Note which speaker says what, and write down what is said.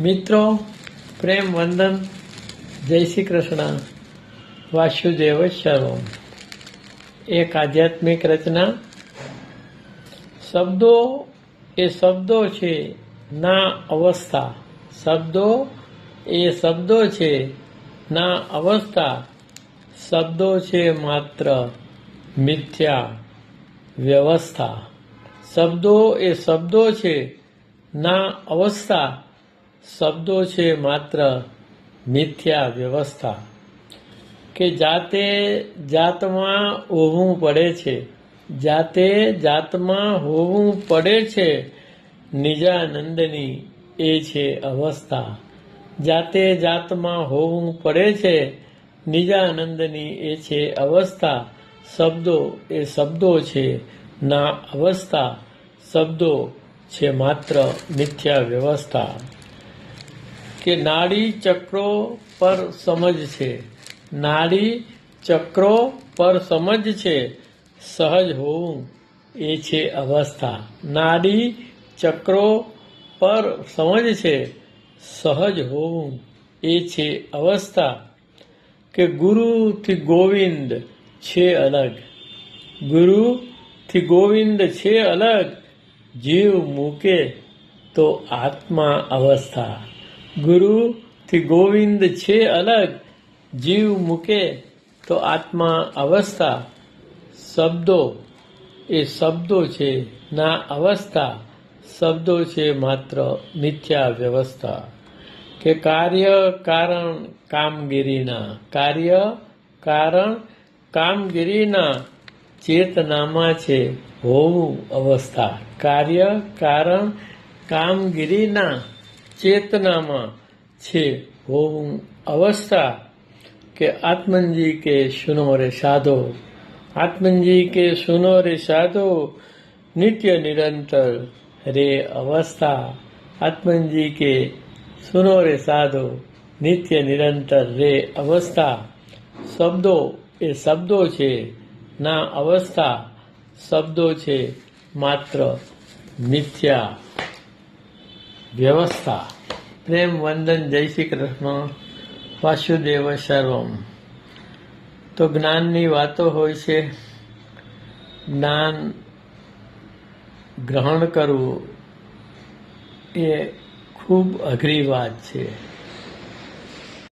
Speaker 1: મિત્રો, પ્રેમ વંદન, જય શ્રી કૃષ્ણ, વાસુદેવ સર્વમ. એક આધ્યાત્મિક રચના. શબ્દો એ શબ્દો છે, ના અવસ્થા. શબ્દો એ શબ્દો છે, ના અવસ્થા. શબ્દો છે માત્ર મિથ્યા વ્યવસ્થા. શબ્દો એ શબ્દો છે, ના અવસ્થા. શબ્દો છે માત્ર મિથ્યા વ્યવસ્થા. કે જાતે જાતમાં હોવું પડે છે, જાતે જાતમાં હોવું પડે છે, નિજાનંદની એ છે અવસ્થા. જાતે જાતમાં હોવું પડે છે, નિજાનંદની એ છે અવસ્થા. શબ્દો એ શબ્દો છે, ના અવસ્થા. શબ્દો છે માત્ર મિથ્યા વ્યવસ્થા. કે નાડી ચક્રો પર સમજ છે, નાડી ચક્રો પર સમજ છે, સહજ હોવું એ છે અવસ્થા. નાડી ચક્રો પર સમજ છે, સહજ હોવું એ છે અવસ્થા. કે ગુરુથી ગોવિંદ છે અલગ, ગુરુથી ગોવિંદ છે અલગ. જીવ મૂકે તો આત્મા અવસ્થા. ગુરુથી ગોવિંદ છે અલગ, જીવ મૂકે તો આત્મા અવસ્થા. શબ્દો એ શબ્દો છે, ના અવસ્થા. શબ્દો છે માત્ર મિથ્યા વ્યવસ્થા. કે કાર્ય કારણ કામગીરીના, કાર્ય કારણ કામગીરીના ચેતનામાં છે હોવું અવસ્થા. કાર્ય કારણ કામગીરીના ચેતનામાં છે હોવું અવસ્થા. કે આત્મનજી કે સુનો રે સાધો, આત્મનજી કે સુનો રે સાધો, નિત્ય નિરંતર રે અવસ્થા. આત્મનજી કે સુનો રે સાધો, નિત્ય નિરંતર રે અવસ્થા. શબ્દો એ શબ્દો છે, ના અવસ્થા. શબ્દો છે માત્ર મિથ્યા વ્યવસ્થા. પ્રેમ વંદન, જય શ્રી કૃષ્ણ, વાસુદેવ સર્વમ. તો જ્ઞાનની વાતો હોય છે. જ્ઞાન ગ્રહણ કરવું એ ખૂબ અઘરી વાત છે.